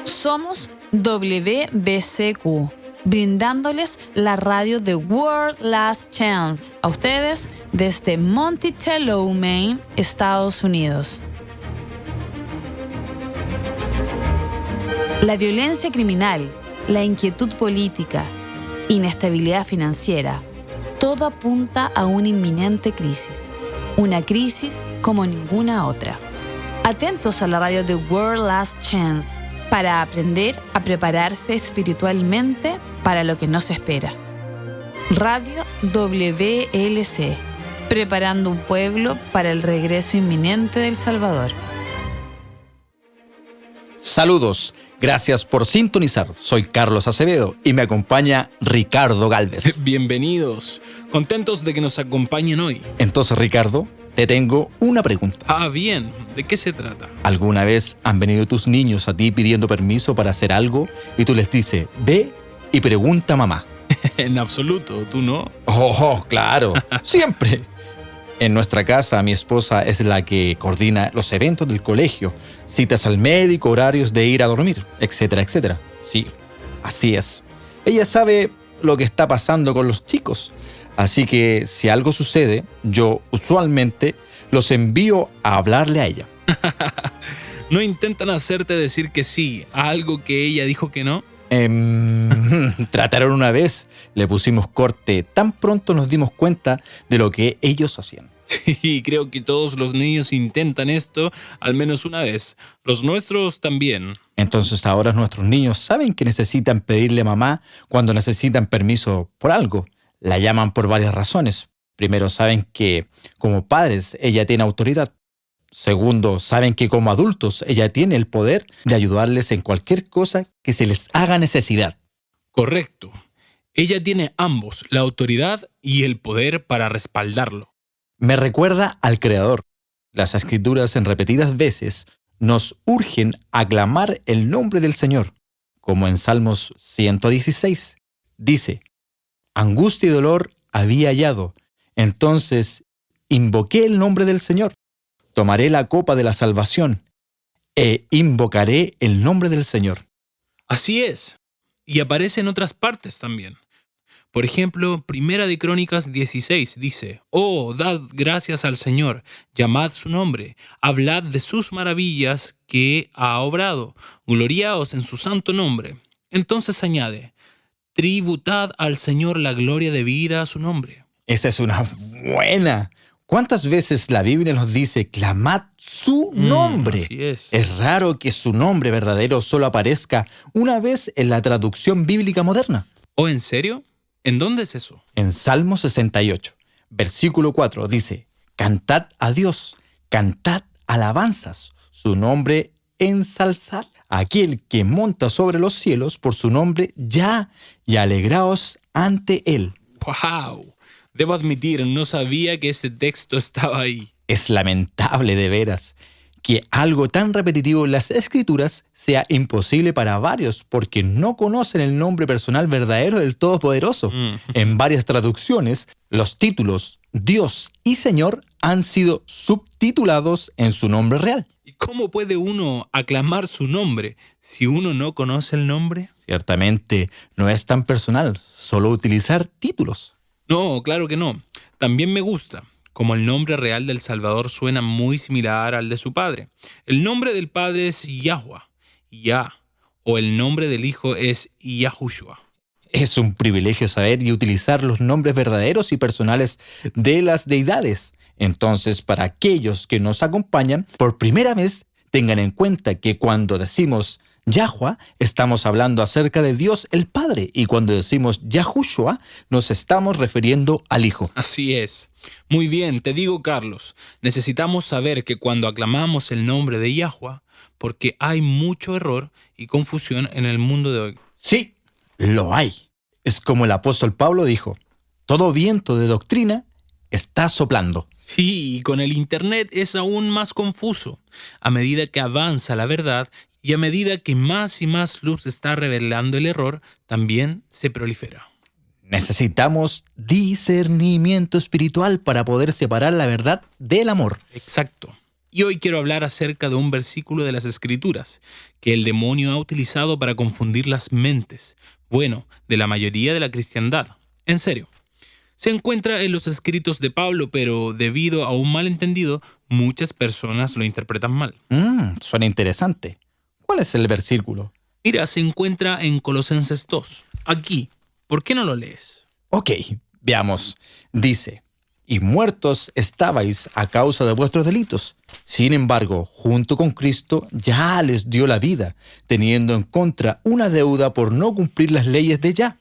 Somos WBCQ, brindándoles la radio de World Last Chance a ustedes desde Monticello, Maine, Estados Unidos. La violencia criminal, la inquietud política, inestabilidad financiera, todo apunta a una inminente crisis. Una crisis como ninguna otra. Atentos a la radio de World Last Chance para aprender a prepararse espiritualmente para lo que nos espera. Radio WLC, preparando un pueblo para el regreso inminente del Salvador. Saludos, gracias por sintonizar. Soy Carlos Acevedo y me acompaña Ricardo Gálvez. Bienvenidos, contentos de que nos acompañen hoy. Entonces, Ricardo, te tengo una pregunta. Ah, bien, ¿de qué se trata? ¿Alguna vez han venido tus niños a ti pidiendo permiso para hacer algo y tú les dices, ve y pregunta a mamá? En absoluto, ¿tú no? Oh, claro, siempre. En nuestra casa, mi esposa es la que coordina los eventos del colegio, citas al médico, horarios de ir a dormir, etcétera, etcétera. Sí, así es. Ella sabe lo que está pasando con los chicos. Así que si algo sucede, yo usualmente los envío a hablarle a ella. ¿No intentan hacerte decir que sí a algo que ella dijo que no? Trataron una vez, le pusimos corte, tan pronto nos dimos cuenta de lo que ellos hacían. Sí, creo que todos los niños intentan esto al menos una vez. Los nuestros también. Entonces ahora nuestros niños saben que necesitan pedirle a mamá cuando necesitan permiso por algo. La llaman por varias razones. Primero, saben que como padres ella tiene autoridad. Segundo, saben que como adultos ella tiene el poder de ayudarles en cualquier cosa que se les haga necesidad. Correcto. Ella tiene ambos, la autoridad y el poder para respaldarlo. Me recuerda al Creador. Las Escrituras en repetidas veces nos urgen a clamar el nombre del Señor, como en Salmos 116. Dice, angustia y dolor había hallado, entonces invoqué el nombre del Señor. Tomaré la copa de la salvación e invocaré el nombre del Señor. Así es. Y aparece en otras partes también. Por ejemplo, Primera de Crónicas 16 dice, «Oh, dad gracias al Señor, llamad su nombre, hablad de sus maravillas que ha obrado, gloriaos en su santo nombre». Entonces añade, «Tributad al Señor la gloria debida a su nombre». Esa es una buena. ¿Cuántas veces la Biblia nos dice, clamad su nombre? Así es. Es raro que su nombre verdadero solo aparezca una vez en la traducción bíblica moderna. ¿Oh, en serio? ¿En dónde es eso? En Salmo 68, versículo 4 dice, cantad a Dios, cantad alabanzas, su nombre ensalzad. Aquel que monta sobre los cielos por su nombre ya, y alegraos ante él. ¡Wow! Debo admitir, no sabía que ese texto estaba ahí. Es lamentable de veras que algo tan repetitivo en las Escrituras sea imposible para varios porque no conocen el nombre personal verdadero del Todopoderoso. En varias traducciones, los títulos Dios y Señor han sido subtitulados en su nombre real. ¿Y cómo puede uno aclamar su nombre si uno no conoce el nombre? Ciertamente no es tan personal, solo utilizar títulos. No, claro que no. También me gusta, como el nombre real del Salvador suena muy similar al de su padre. El nombre del padre es Yahweh, Yah, o el nombre del hijo es Yahushua. Es un privilegio saber y utilizar los nombres verdaderos y personales de las deidades. Entonces, para aquellos que nos acompañan, por primera vez, tengan en cuenta que cuando decimos Yahweh, estamos hablando acerca de Dios el Padre, y cuando decimos Yahushua, nos estamos refiriendo al Hijo. Así es. Muy bien, te digo, Carlos, necesitamos saber que cuando aclamamos el nombre de Yahweh, porque hay mucho error y confusión en el mundo de hoy. Sí, lo hay. Es como el apóstol Pablo dijo, todo viento de doctrina está soplando. Sí, y con el Internet es aún más confuso. A medida que avanza la verdad y a medida que más y más luz está revelando el error, también se prolifera. Necesitamos discernimiento espiritual para poder separar la verdad del amor. Exacto. Y hoy quiero hablar acerca de un versículo de las Escrituras que el demonio ha utilizado para confundir las mentes, de la mayoría de la cristiandad. En serio. Se encuentra en los escritos de Pablo, pero debido a un malentendido, muchas personas lo interpretan mal. Suena interesante. ¿Cuál es el versículo? Mira, se encuentra en Colosenses 2. Aquí. ¿Por qué no lo lees? Ok, veamos. Dice, y muertos estabais a causa de vuestros delitos. Sin embargo, junto con Cristo ya les dio la vida, teniendo en contra una deuda por no cumplir las leyes de ya.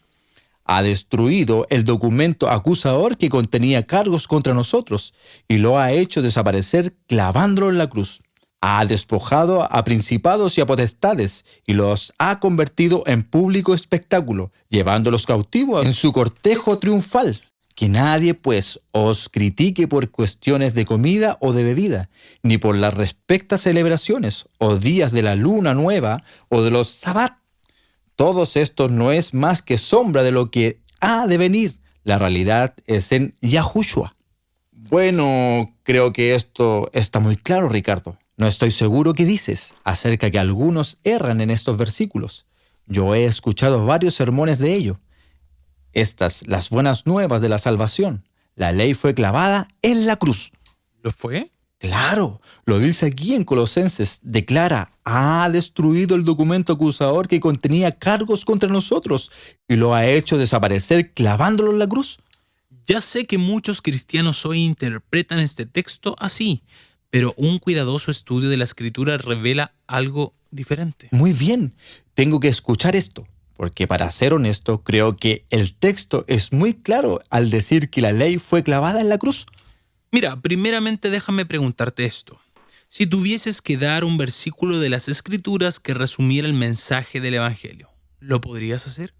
Ha destruido el documento acusador que contenía cargos contra nosotros y lo ha hecho desaparecer clavándolo en la cruz. Ha despojado a principados y a potestades y los ha convertido en público espectáculo, llevándolos cautivos en su cortejo triunfal. Que nadie, pues, os critique por cuestiones de comida o de bebida, ni por las respectas celebraciones, o días de la luna nueva, o de los sabbat. Todos estos no es más que sombra de lo que ha de venir. La realidad es en Yahushua. Bueno, creo que esto está muy claro, Ricardo. No estoy seguro qué dices acerca que algunos erran en estos versículos. Yo he escuchado varios sermones de ello. Estas, las buenas nuevas de la salvación. La ley fue clavada en la cruz. ¿Lo fue? Claro, lo dice aquí en Colosenses. Declara, ha destruido el documento acusador que contenía cargos contra nosotros y lo ha hecho desaparecer clavándolo en la cruz. Ya sé que muchos cristianos hoy interpretan este texto así, pero un cuidadoso estudio de la Escritura revela algo diferente. Muy bien, tengo que escuchar esto. Porque para ser honesto, creo que el texto es muy claro al decir que la ley fue clavada en la cruz. Mira, primeramente déjame preguntarte esto. Si tuvieses que dar un versículo de las Escrituras que resumiera el mensaje del Evangelio, ¿lo podrías hacer?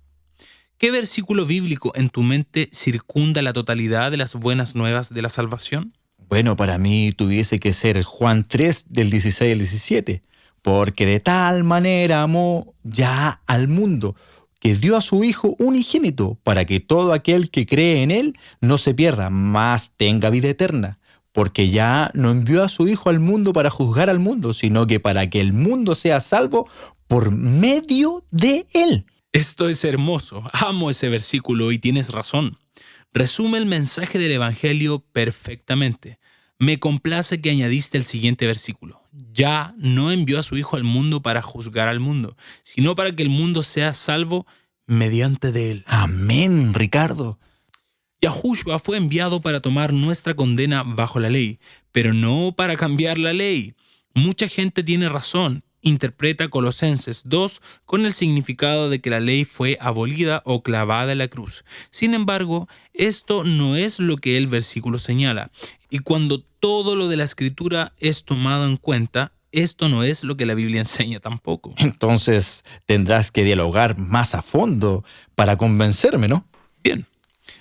¿Qué versículo bíblico en tu mente circunda la totalidad de las buenas nuevas de la salvación? Bueno, para mí tuviese que ser Juan 3 del 16 al 17. Porque de tal manera amó ya al mundo, que dio a su Hijo unigénito, para que todo aquel que cree en Él no se pierda, mas tenga vida eterna. Porque ya no envió a su Hijo al mundo para juzgar al mundo, sino que para que el mundo sea salvo por medio de Él. Esto es hermoso, amo ese versículo y tienes razón. Resume el mensaje del Evangelio perfectamente. Me complace que añadiste el siguiente versículo. Ya no envió a su Hijo al mundo para juzgar al mundo, sino para que el mundo sea salvo mediante de él. Amén, Ricardo. Yahushua fue enviado para tomar nuestra condena bajo la ley, pero no para cambiar la ley. Mucha gente tiene razón. Interpreta Colosenses 2 con el significado de que la ley fue abolida o clavada en la cruz. Sin embargo, esto no es lo que el versículo señala. Y cuando todo lo de la Escritura es tomado en cuenta, esto no es lo que la Biblia enseña tampoco. Entonces tendrás que dialogar más a fondo para convencerme, ¿no? Bien,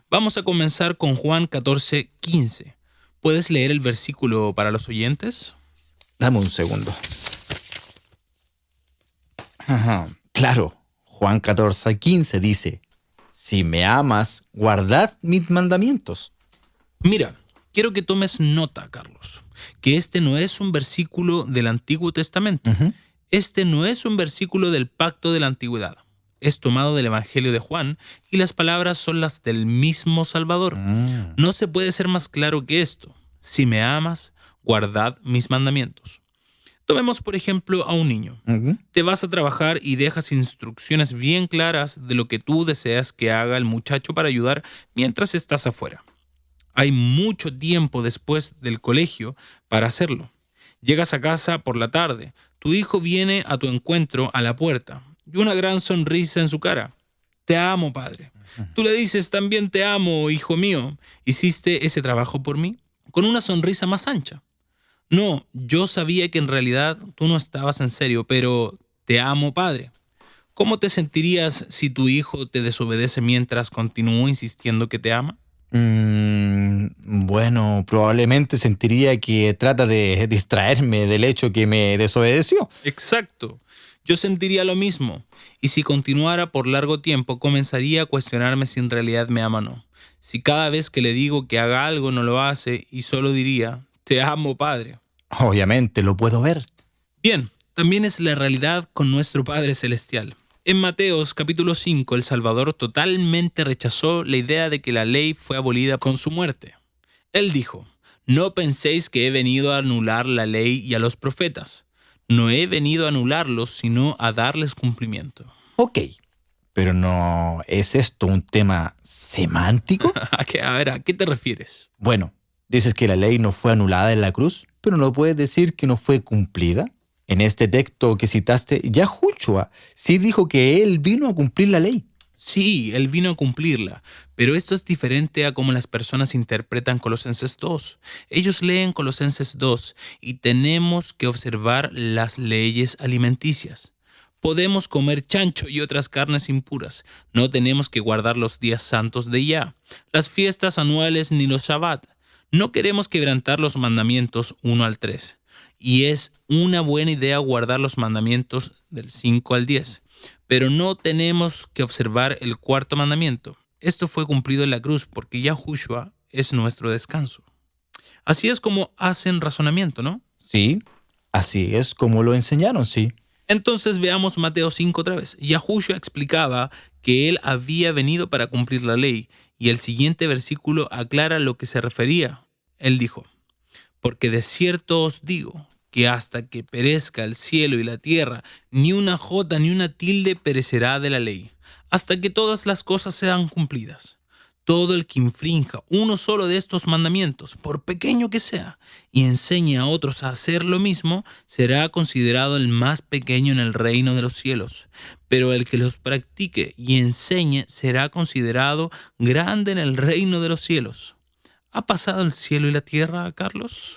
vamos a comenzar con Juan 14:15. ¿Puedes leer el versículo para los oyentes? Dame un segundo. Claro, Juan 14:15 dice, si me amas, guardad mis mandamientos. Mira, quiero que tomes nota, Carlos, que este no es un versículo del Antiguo Testamento. Este no es un versículo del Pacto de la Antigüedad. Es tomado del Evangelio de Juan y las palabras son las del mismo Salvador. No se puede ser más claro que esto. Si me amas, guardad mis mandamientos. Tomemos, por ejemplo, a un niño. Te vas a trabajar y dejas instrucciones bien claras de lo que tú deseas que haga el muchacho para ayudar mientras estás afuera. Hay mucho tiempo después del colegio para hacerlo. Llegas a casa por la tarde. Tu hijo viene a tu encuentro a la puerta y una gran sonrisa en su cara. Te amo, padre. Tú le dices, también te amo, hijo mío. ¿Hiciste ese trabajo por mí? Con una sonrisa más ancha. No, yo sabía que en realidad tú no estabas en serio, pero te amo, padre. ¿Cómo te sentirías si tu hijo te desobedece mientras continúa insistiendo que te ama? Bueno, probablemente sentiría que trata de distraerme del hecho que me desobedeció. Exacto. Yo sentiría lo mismo. Y si continuara por largo tiempo, comenzaría a cuestionarme si en realidad me ama o no. Si cada vez que le digo que haga algo no lo hace y solo diría, te amo, padre. Obviamente lo puedo ver. Bien, también es la realidad con nuestro Padre Celestial. En Mateos capítulo 5, el Salvador totalmente rechazó la idea de que la ley fue abolida con su muerte. Él dijo: no penséis que he venido a anular la ley y a los profetas. No he venido a anularlos, sino a darles cumplimiento. Ok, pero ¿no es esto un tema semántico? A ver, ¿a qué te refieres? Bueno, dices que la ley no fue anulada en la cruz, pero ¿no puedes decir que no fue cumplida? En este texto que citaste, Yahushua sí dijo que él vino a cumplir la ley. Sí, él vino a cumplirla, pero esto es diferente a cómo las personas interpretan Colosenses 2. Ellos leen Colosenses 2 y tenemos que observar las leyes alimenticias. Podemos comer chancho y otras carnes impuras. No tenemos que guardar los días santos de Yah, las fiestas anuales ni los Shabbat. No queremos quebrantar los mandamientos 1 al 3. Y es una buena idea guardar los mandamientos del 5 al 10. Pero no tenemos que observar el cuarto mandamiento. Esto fue cumplido en la cruz porque Yahushua es nuestro descanso. Así es como hacen razonamiento, ¿no? Sí, así es como lo enseñaron, sí. Entonces veamos Mateo 5 otra vez. Yahushua explicaba que él había venido para cumplir la ley, y el siguiente versículo aclara lo que se refería. Él dijo: porque de cierto os digo que hasta que perezca el cielo y la tierra, ni una jota ni una tilde perecerá de la ley, hasta que todas las cosas sean cumplidas. Todo el que infrinja uno solo de estos mandamientos, por pequeño que sea, y enseñe a otros a hacer lo mismo, será considerado el más pequeño en el reino de los cielos. Pero el que los practique y enseñe será considerado grande en el reino de los cielos. ¿Ha pasado el cielo y la tierra, Carlos?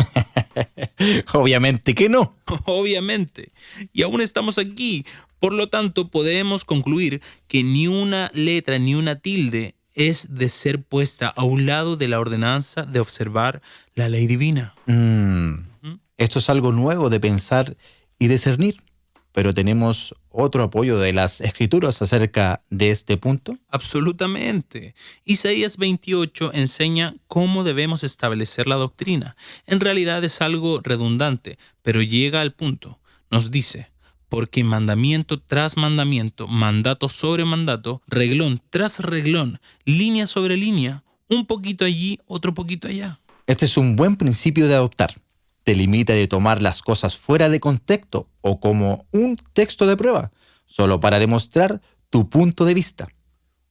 Obviamente que no. Obviamente. Y aún estamos aquí. Por lo tanto, podemos concluir que ni una letra ni una tilde es de ser puesta a un lado de la ordenanza de observar la ley divina. Esto es algo nuevo de pensar y discernir, pero tenemos otro apoyo de las Escrituras acerca de este punto. Absolutamente. Isaías 28 enseña cómo debemos establecer la doctrina. En realidad es algo redundante, pero llega al punto. Nos dice: porque mandamiento tras mandamiento, mandato sobre mandato, reglón tras reglón, línea sobre línea, un poquito allí, otro poquito allá. Este es un buen principio de adoptar. Te limita de tomar las cosas fuera de contexto o como un texto de prueba, solo para demostrar tu punto de vista.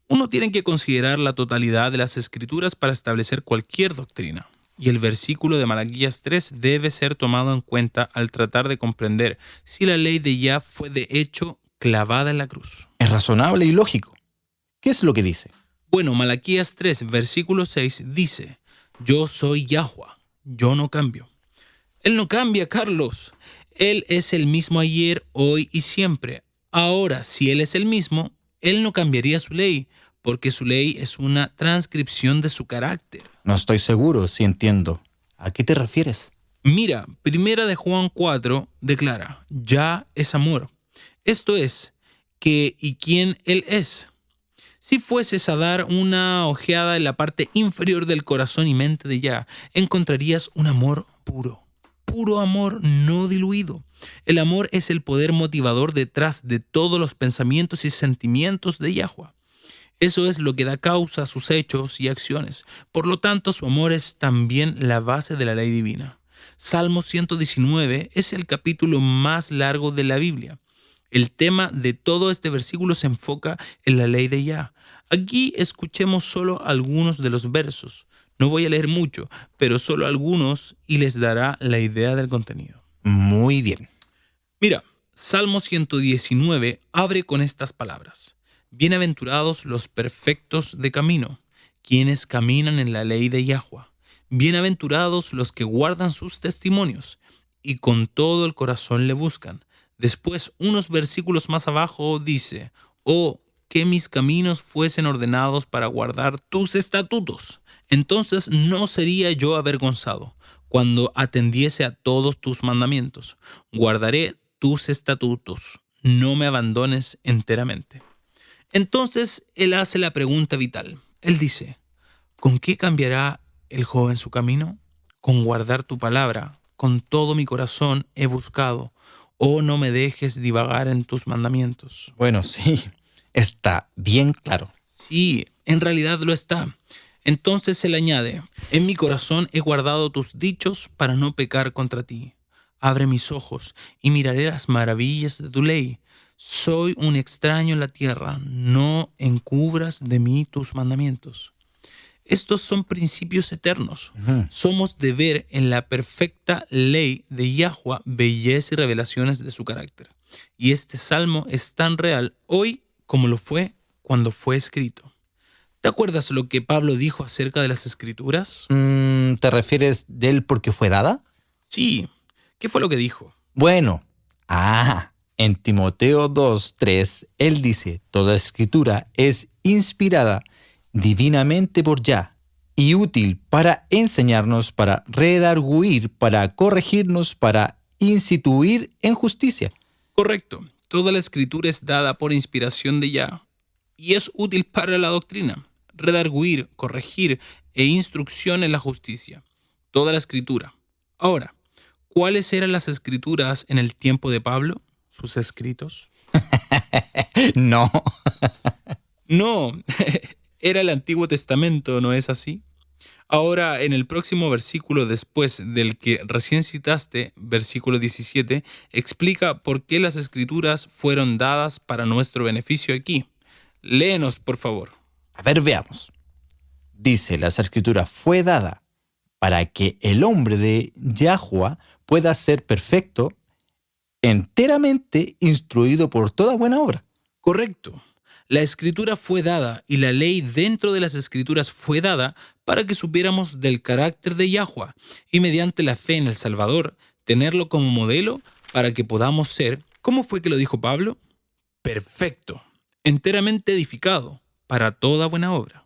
Uno tiene que considerar la totalidad de las Escrituras para establecer cualquier doctrina. Y el versículo de Malaquías 3 debe ser tomado en cuenta al tratar de comprender si la ley de Yah fue de hecho clavada en la cruz. Es razonable y lógico. ¿Qué es lo que dice? Bueno, Malaquías 3, versículo 6 dice: yo soy Yahuwah, yo no cambio. Él no cambia, Carlos. Él es el mismo ayer, hoy y siempre. Ahora, si Él es el mismo, Él no cambiaría su ley, porque su ley es una transcripción de su carácter. No estoy seguro si entiendo. ¿A qué te refieres? Mira, primera de Juan 4 declara: Yah es amor. Esto es, que y quién Él es. Si fueses a dar una ojeada en la parte inferior del corazón y mente de Yah, encontrarías un amor puro. Puro amor no diluido. El amor es el poder motivador detrás de todos los pensamientos y sentimientos de Yahuwah. Eso es lo que da causa a sus hechos y acciones. Por lo tanto, su amor es también la base de la ley divina. Salmo 119 es el capítulo más largo de la Biblia. El tema de todo este versículo se enfoca en la ley de Yah. Aquí escuchemos solo algunos de los versos. No voy a leer mucho, pero solo algunos y les dará la idea del contenido. Muy bien. Mira, Salmo 119 abre con estas palabras: bienaventurados los perfectos de camino, quienes caminan en la ley de Yahuwah. Bienaventurados los que guardan sus testimonios y con todo el corazón le buscan. Después, unos versículos más abajo dice: oh, que mis caminos fuesen ordenados para guardar tus estatutos. Entonces no sería yo avergonzado cuando atendiese a todos tus mandamientos. Guardaré tus estatutos, no me abandones enteramente. Entonces él hace la pregunta vital. Él dice: ¿con qué cambiará el joven su camino? Con guardar tu palabra, con todo mi corazón he buscado. Oh, no me dejes divagar en tus mandamientos. Bueno, sí, está bien claro. Sí, en realidad lo está. Entonces se le añade, en mi corazón he guardado tus dichos para no pecar contra ti. Abre mis ojos y miraré las maravillas de tu ley. Soy un extraño en la tierra, no encubras de mí tus mandamientos. Estos son principios eternos. Somos de ver en la perfecta ley de Yahweh belleza y revelaciones de su carácter. Y este salmo es tan real hoy como lo fue cuando fue escrito. ¿Te acuerdas lo que Pablo dijo acerca de las Escrituras? ¿Te refieres de él porque fue dada? Sí. ¿Qué fue lo que dijo? Bueno, en Timoteo 2:3, él dice, toda escritura es inspirada divinamente por Yah y útil para enseñarnos, para redarguir, para corregirnos, para instituir en justicia. Correcto. Toda la escritura es dada por inspiración de Yah y es útil para la doctrina, redarguir, corregir e instrucción en la justicia. Toda la escritura. Ahora, ¿cuáles eran las escrituras en el tiempo de Pablo? ¿Sus escritos? No. No, era el Antiguo Testamento, ¿no es así? Ahora, en el próximo versículo después del que recién citaste, versículo 17, explica por qué las escrituras fueron dadas para nuestro beneficio aquí. Léenos, por favor. A ver, veamos. Dice, la escritura fue dada para que el hombre de Yahweh pueda ser perfecto, enteramente instruido por toda buena obra. Correcto. La escritura fue dada y la ley dentro de las escrituras fue dada para que supiéramos del carácter de Yahweh y mediante la fe en el Salvador tenerlo como modelo para que podamos ser, ¿cómo fue que lo dijo Pablo? Perfecto, enteramente edificado para toda buena obra.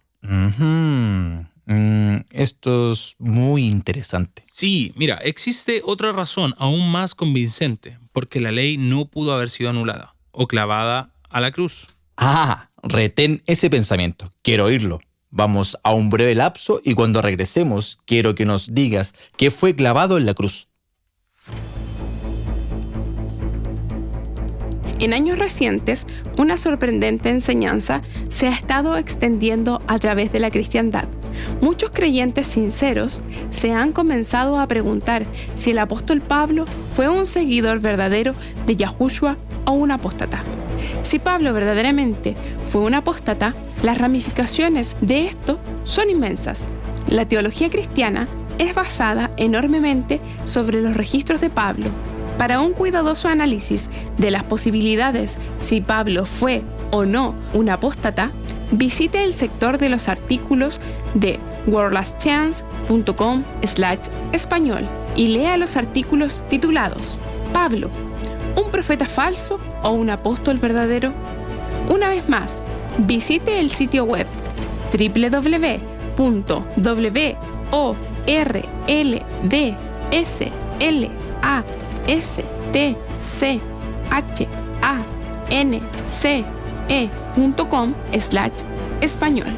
Esto es muy interesante. Sí, mira, existe otra razón aún más convincente, porque la ley no pudo haber sido anulada o clavada a la cruz. Retén ese pensamiento. Quiero oírlo. Vamos a un breve lapso y cuando regresemos quiero que nos digas qué fue clavado en la cruz. En años recientes, una sorprendente enseñanza se ha estado extendiendo a través de la cristiandad. Muchos creyentes sinceros se han comenzado a preguntar si el apóstol Pablo fue un seguidor verdadero de Yahushua o un apóstata. Si Pablo verdaderamente fue un apóstata, las ramificaciones de esto son inmensas. La teología cristiana es basada enormemente sobre los registros de Pablo. Para un cuidadoso análisis de las posibilidades si Pablo fue o no un apóstata, visite el sector de los artículos de worldlastchance.com/español y lea los artículos titulados ¿Pablo, un profeta falso o un apóstol verdadero? Una vez más, visite el sitio web www.worldlastchance.com/español.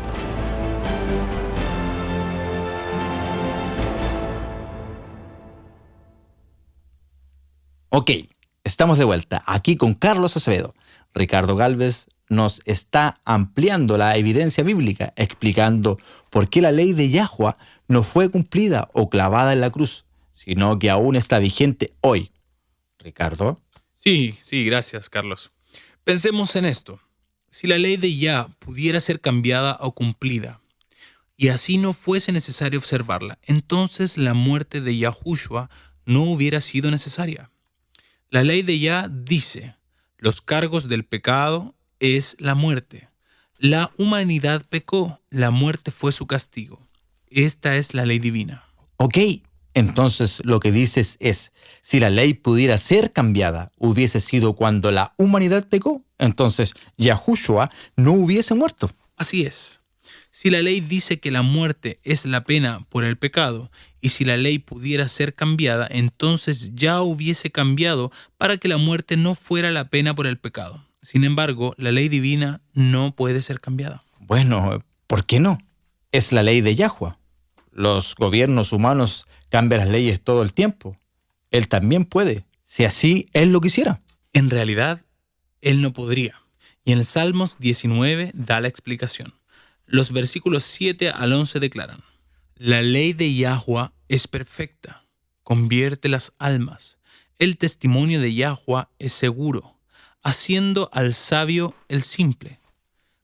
Ok, estamos de vuelta aquí con Carlos Acevedo. Ricardo Gálvez nos está ampliando la evidencia bíblica, explicando por qué la ley de Yahweh no fue cumplida o clavada en la cruz, sino que aún está vigente hoy. Ricardo. Sí, gracias, Carlos. Pensemos en esto. Si la ley de Yah pudiera ser cambiada o cumplida, y así no fuese necesario observarla, entonces la muerte de Yahushua no hubiera sido necesaria. La ley de Yah dice, los cargos del pecado es la muerte. La humanidad pecó, la muerte fue su castigo. Esta es la ley divina. Ok, entonces lo que dices es, si la ley pudiera ser cambiada, hubiese sido cuando la humanidad pecó, entonces Yahushua no hubiese muerto. Así es. Si la ley dice que la muerte es la pena por el pecado, y si la ley pudiera ser cambiada, entonces ya hubiese cambiado para que la muerte no fuera la pena por el pecado. Sin embargo, la ley divina no puede ser cambiada. Bueno, ¿por qué no? Es la ley de Yahweh. Los gobiernos humanos cambian las leyes todo el tiempo. Él también puede, si así Él lo quisiera. En realidad, él no podría. Y en Salmos 19 da la explicación. Los versículos 7 al 11 declaran: La ley de Yahweh es perfecta, convierte las almas. El testimonio de Yahweh es seguro, haciendo al sabio el simple.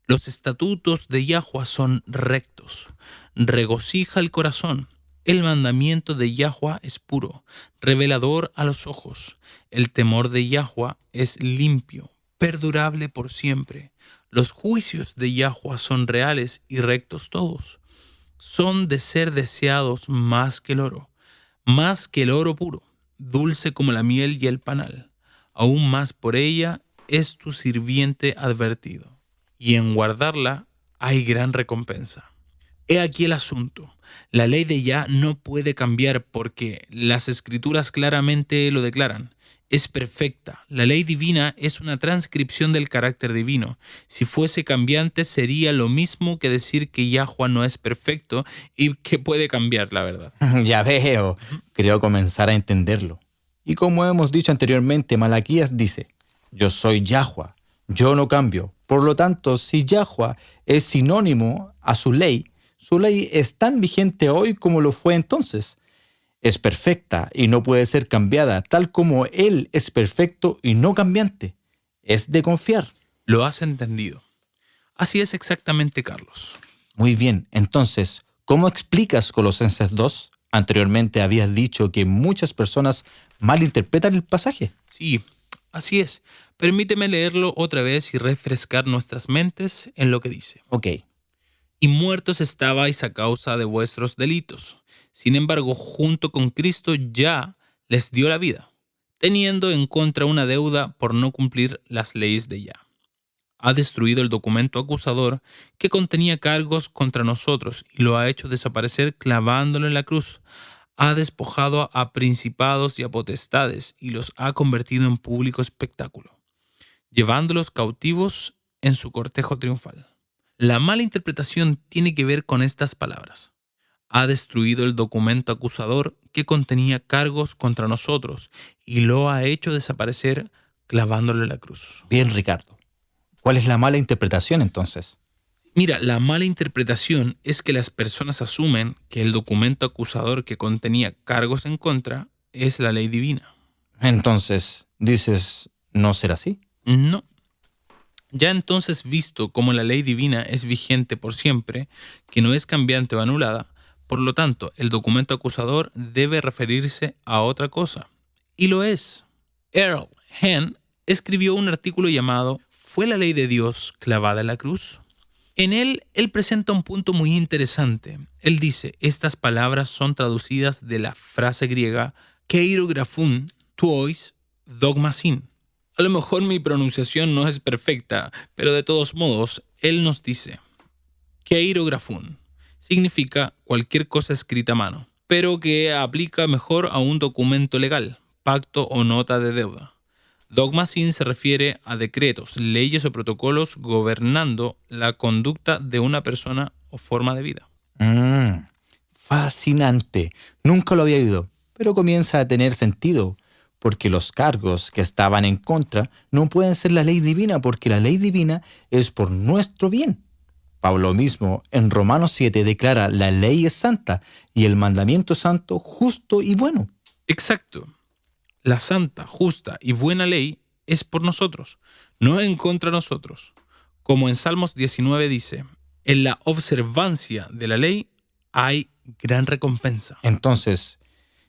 Los estatutos de Yahweh son rectos, regocija el corazón. El mandamiento de Yahweh es puro, revelador a los ojos. El temor de Yahweh es limpio, perdurable por siempre. Los juicios de Yahweh son reales y rectos todos. Son de ser deseados más que el oro puro, dulce como la miel y el panal. Aún más por ella es tu sirviente advertido, y en guardarla hay gran recompensa. He aquí el asunto. La ley de Yah no puede cambiar porque las escrituras claramente lo declaran. Es perfecta. La ley divina es una transcripción del carácter divino. Si fuese cambiante sería lo mismo que decir que Yahweh no es perfecto y que puede cambiar, la verdad. Ya veo. Creo comenzar a entenderlo. Y como hemos dicho anteriormente, Malaquías dice: Yo soy Yahweh, yo no cambio. Por lo tanto, si Yahweh es sinónimo a su ley es tan vigente hoy como lo fue entonces. Es perfecta y no puede ser cambiada, tal como Él es perfecto y no cambiante. Es de confiar. Lo has entendido. Así es exactamente, Carlos. Muy bien, entonces, ¿cómo explicas Colosenses 2? Anteriormente habías dicho que muchas personas malinterpretan el pasaje. Sí, así es. Permíteme leerlo otra vez y refrescar nuestras mentes en lo que dice. Ok. Y muertos estabais a causa de vuestros delitos. Sin embargo, junto con Cristo ya les dio la vida, teniendo en contra una deuda por no cumplir las leyes de Yah. Ha destruido el documento acusador que contenía cargos contra nosotros y lo ha hecho desaparecer clavándolo en la cruz. Ha despojado a principados y a potestades y los ha convertido en público espectáculo, llevándolos cautivos en su cortejo triunfal. La mala interpretación tiene que ver con estas palabras. Ha destruido el documento acusador que contenía cargos contra nosotros y lo ha hecho desaparecer clavándolo en la cruz. Bien, Ricardo. ¿Cuál es la mala interpretación entonces? Mira, la mala interpretación es que las personas asumen que el documento acusador que contenía cargos en contra es la ley divina. Entonces, dices, ¿no será así? No. Ya entonces, visto como la ley divina es vigente por siempre, que no es cambiante o anulada, por lo tanto, el documento acusador debe referirse a otra cosa. Y lo es. Earl Hahn escribió un artículo llamado ¿Fue la ley de Dios clavada en la cruz? En él presenta un punto muy interesante. Él dice, estas palabras son traducidas de la frase griega keirografun tuois dogmasin. A lo mejor mi pronunciación no es perfecta, pero de todos modos, él nos dice, keirografun significa cualquier cosa escrita a mano, pero que aplica mejor a un documento legal, pacto o nota de deuda. Dogmasin se refiere a decretos, leyes o protocolos gobernando la conducta de una persona o forma de vida. Fascinante. Nunca lo había oído, pero comienza a tener sentido, porque los cargos que estaban en contra no pueden ser la ley divina, porque la ley divina es por nuestro bien. Pablo mismo en Romanos 7 declara la ley es santa y el mandamiento santo, justo y bueno. Exacto. La santa, justa y buena ley es por nosotros, no en contra de nosotros. Como en Salmos 19 dice, en la observancia de la ley hay gran recompensa. Entonces,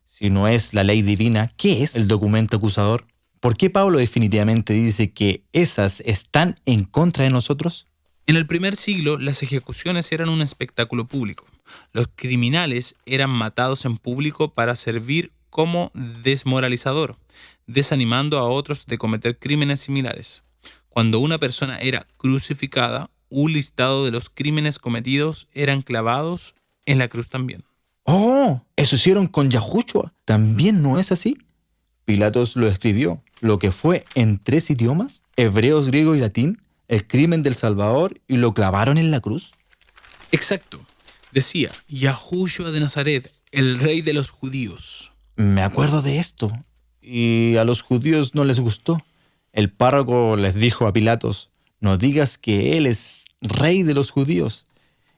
si no es la ley divina, ¿qué es el documento acusador? ¿Por qué Pablo definitivamente dice que esas están en contra de nosotros? En el primer siglo, las ejecuciones eran un espectáculo público. Los criminales eran matados en público para servir como desmoralizador, desanimando a otros de cometer crímenes similares. Cuando una persona era crucificada, un listado de los crímenes cometidos eran clavados en la cruz también. ¡Oh! Eso hicieron con Yahushua. ¿También no es así? Pilatos lo escribió, lo que fue en 3 idiomas, hebreos, griego y latín, el crimen del Salvador, y lo clavaron en la cruz. Exacto. Decía, Yahushua de Nazaret, el rey de los judíos. Me acuerdo de esto. y a los judíos no les gustó. El párroco les dijo a Pilatos: no digas que él es rey de los judíos.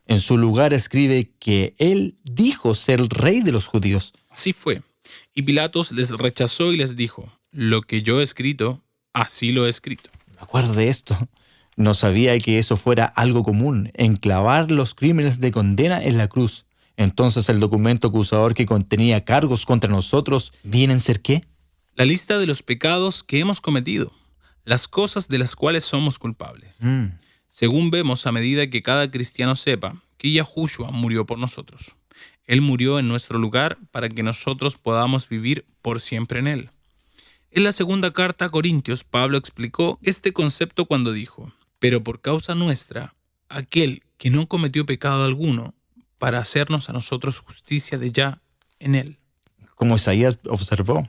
En su lugar escribe que él dijo ser rey de los judíos. Así fue. Y Pilatos les rechazó y les dijo: lo que yo he escrito, así lo he escrito. Me acuerdo de esto. No sabía que eso fuera algo común, enclavar los crímenes de condena en la cruz. Entonces el documento acusador que contenía cargos contra nosotros, ¿viene a ser qué? La lista de los pecados que hemos cometido, las cosas de las cuales somos culpables. Según vemos a medida que cada cristiano sepa que Yahushua murió por nosotros. Él murió en nuestro lugar para que nosotros podamos vivir por siempre en Él. En la segunda carta a Corintios, Pablo explicó este concepto cuando dijo: pero por causa nuestra, aquel que no cometió pecado alguno, para hacernos a nosotros justicia de ya en Él. Como Isaías observó,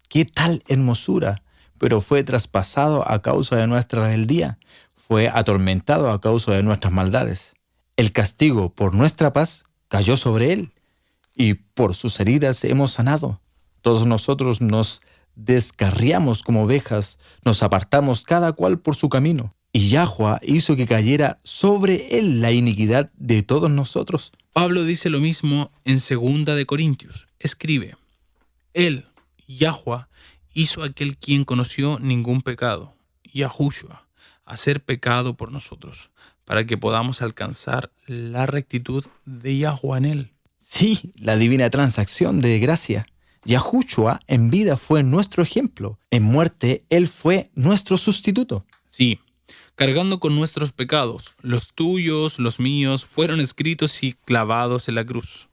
¡qué tal hermosura! Pero fue traspasado a causa de nuestra rebeldía, fue atormentado a causa de nuestras maldades. El castigo por nuestra paz cayó sobre Él, y por sus heridas hemos sanado. Todos nosotros nos descarriamos como ovejas, nos apartamos cada cual por su camino, y Yahuwah hizo que cayera sobre Él la iniquidad de todos nosotros. Pablo dice lo mismo en 2 de Corintios. Escribe: Él, Yahuwah, hizo aquel quien conoció ningún pecado, Yahushua, hacer pecado por nosotros, para que podamos alcanzar la rectitud de Yahuwah en Él. Sí, la divina transacción de gracia. Yahushua en vida fue nuestro ejemplo, en muerte Él fue nuestro sustituto. Sí, cargando con nuestros pecados, los tuyos, los míos, fueron escritos y clavados en la cruz.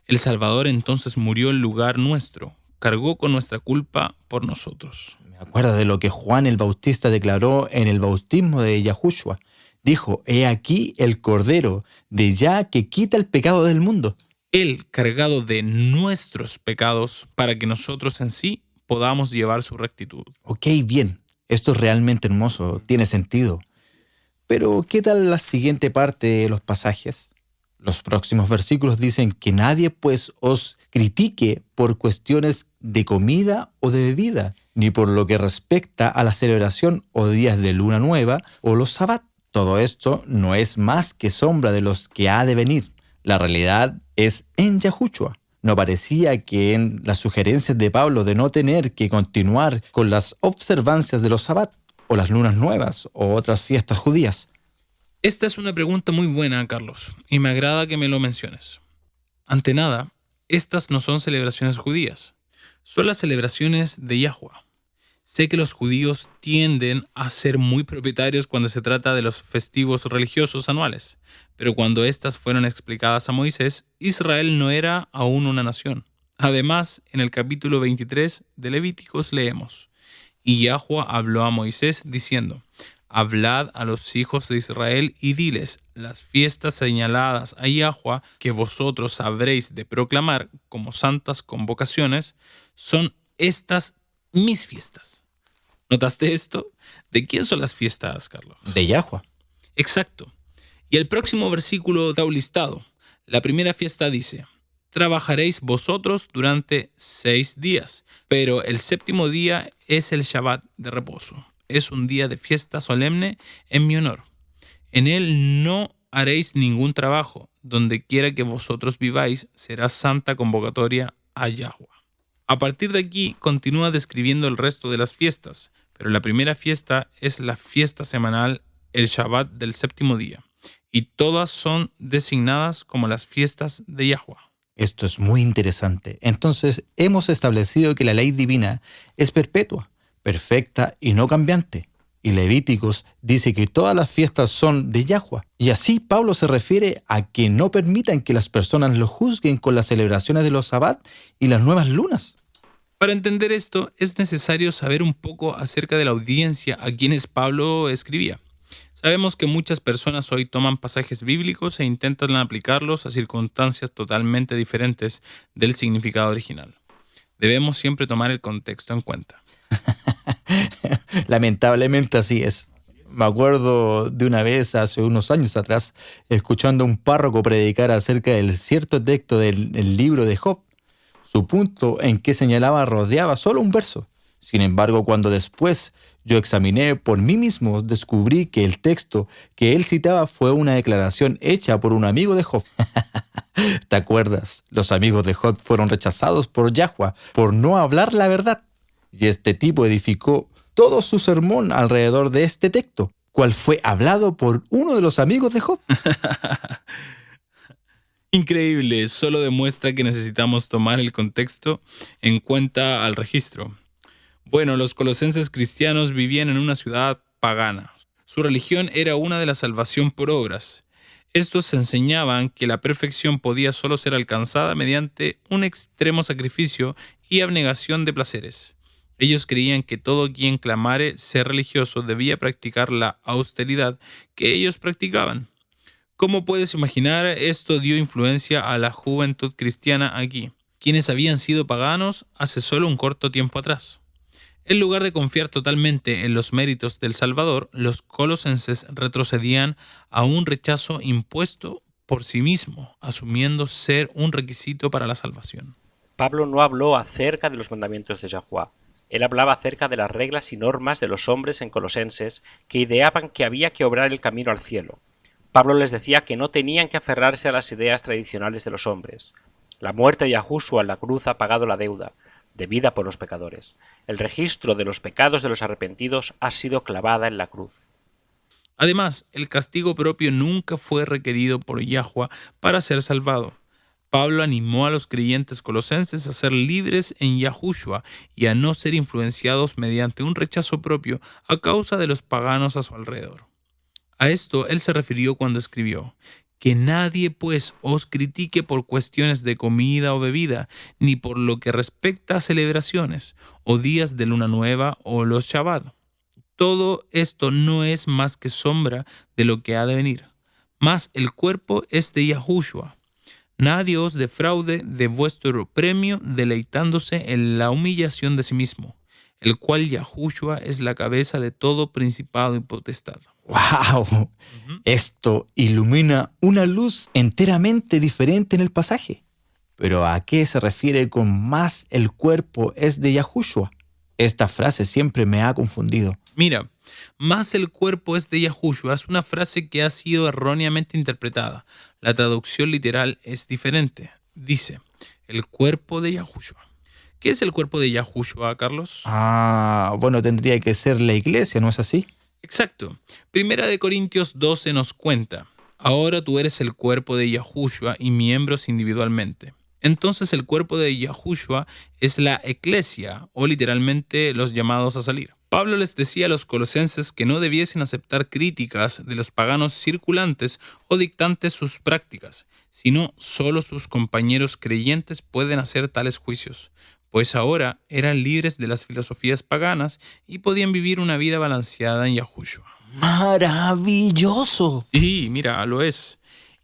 El Salvador entonces murió en lugar nuestro, cargó con nuestra culpa por nosotros. Me acuerdo de lo que Juan el Bautista declaró en el bautismo de Yahushua. Dijo: he aquí el Cordero de Yah que quita el pecado del mundo. Él cargado de nuestros pecados para que nosotros en sí podamos llevar su rectitud. Ok, bien, esto es realmente hermoso, tiene sentido. Pero, ¿qué tal la siguiente parte de los pasajes? Los próximos versículos dicen que nadie pues os critique por cuestiones de comida o de bebida, ni por lo que respecta a la celebración o días de luna nueva o los sabbat. Todo esto no es más que sombra de los que ha de venir. La realidad es en Yahushua. No parecía que en las sugerencias de Pablo de no tener que continuar con las observancias de los sabbat, o las lunas nuevas, o otras fiestas judías. Esta es una pregunta muy buena, Carlos, y me agrada que me lo menciones. Ante nada, estas no son celebraciones judías, son las celebraciones de Yahuwah. Sé que los judíos tienden a ser muy propietarios cuando se trata de los festivos religiosos anuales, pero cuando estas fueron explicadas a Moisés, Israel no era aún una nación. Además, en el capítulo 23 de Levíticos leemos: y Yahuwah habló a Moisés diciendo: hablad a los hijos de Israel y diles: las fiestas señaladas a Yahuwah que vosotros habréis de proclamar como santas convocaciones son estas mis fiestas. ¿Notaste esto? ¿De quién son las fiestas, Carlos? De Yahuwah. Exacto. Y el próximo versículo da un listado. La primera fiesta dice: trabajaréis vosotros durante 6 días, pero el 7º día es el Shabbat de reposo. Es un día de fiesta solemne en mi honor. En él no haréis ningún trabajo. Donde quiera que vosotros viváis, será santa convocatoria a Yahuwah. A partir de aquí continúa describiendo el resto de las fiestas, pero la primera fiesta es la fiesta semanal, el Shabbat del 7º día, y todas son designadas como las fiestas de Yahuwah. Esto es muy interesante. Entonces, hemos establecido que la ley divina es perpetua, perfecta y no cambiante. Y Levíticos dice que todas las fiestas son de Yahuwah. Y así Pablo se refiere a que no permitan que las personas lo juzguen con las celebraciones de los sabbat y las nuevas lunas. Para entender esto, es necesario saber un poco acerca de la audiencia a quienes Pablo escribía. Sabemos que muchas personas hoy toman pasajes bíblicos e intentan aplicarlos a circunstancias totalmente diferentes del significado original. Debemos siempre tomar el contexto en cuenta. Lamentablemente así es. Me acuerdo de una vez, hace unos años atrás, escuchando a un párroco predicar acerca del cierto texto del libro de Job. Su punto en que señalaba rodeaba solo un verso. Sin embargo, cuando después yo examiné por mí mismo, descubrí que el texto que él citaba fue una declaración hecha por un amigo de Job. ¿Te acuerdas? Los amigos de Job fueron rechazados por Yahweh por no hablar la verdad. Y este tipo edificó todo su sermón alrededor de este texto, cual fue hablado por uno de los amigos de Job. Increíble, solo demuestra que necesitamos tomar el contexto en cuenta al registro. Bueno, los colosenses cristianos vivían en una ciudad pagana. Su religión era una de la salvación por obras. Estos enseñaban que la perfección podía solo ser alcanzada mediante un extremo sacrificio y abnegación de placeres. Ellos creían que todo quien clamare ser religioso debía practicar la austeridad que ellos practicaban. ¿Cómo puedes imaginar? Esto dio influencia a la juventud cristiana aquí, quienes habían sido paganos hace solo un corto tiempo atrás. En lugar de confiar totalmente en los méritos del Salvador, los colosenses retrocedían a un rechazo impuesto por sí mismo, asumiendo ser un requisito para la salvación. Pablo no habló acerca de los mandamientos de Yahweh. Él hablaba acerca de las reglas y normas de los hombres en Colosenses que ideaban que había que obrar el camino al cielo. Pablo les decía que no tenían que aferrarse a las ideas tradicionales de los hombres. La muerte de Yahushua en la cruz ha pagado la deuda, debida por los pecadores. El registro de los pecados de los arrepentidos ha sido clavada en la cruz. Además, el castigo propio nunca fue requerido por Yahweh para ser salvado. Pablo animó a los creyentes colosenses a ser libres en Yahushua y a no ser influenciados mediante un rechazo propio a causa de los paganos a su alrededor. A esto él se refirió cuando escribió: que nadie pues os critique por cuestiones de comida o bebida, ni por lo que respecta a celebraciones, o días de luna nueva, o los Shabbat. Todo esto no es más que sombra de lo que ha de venir. Mas el cuerpo es de Yahushua. Nadie os defraude de vuestro premio deleitándose en la humillación de sí mismo, el cual Yahushua es la cabeza de todo principado y potestad. ¡Wow! Esto ilumina una luz enteramente diferente en el pasaje. Pero ¿a qué se refiere con más el cuerpo es de Yahushua? Esta frase siempre me ha confundido. Mira, más el cuerpo es de Yahushua es una frase que ha sido erróneamente interpretada. La traducción literal es diferente. Dice, el cuerpo de Yahushua. ¿Qué es el cuerpo de Yahushua, Carlos? Bueno, tendría que ser la iglesia, ¿no es así? Exacto. Primera de Corintios 12 nos cuenta, ahora tú eres el cuerpo de Yahushua y miembros individualmente. Entonces el cuerpo de Yahushua es la eclesia, o literalmente los llamados a salir. Pablo les decía a los colosenses que no debiesen aceptar críticas de los paganos circulantes o dictantes sus prácticas, sino solo sus compañeros creyentes pueden hacer tales juicios, pues ahora eran libres de las filosofías paganas y podían vivir una vida balanceada en Yahushua. ¡Maravilloso! Sí, mira, lo es.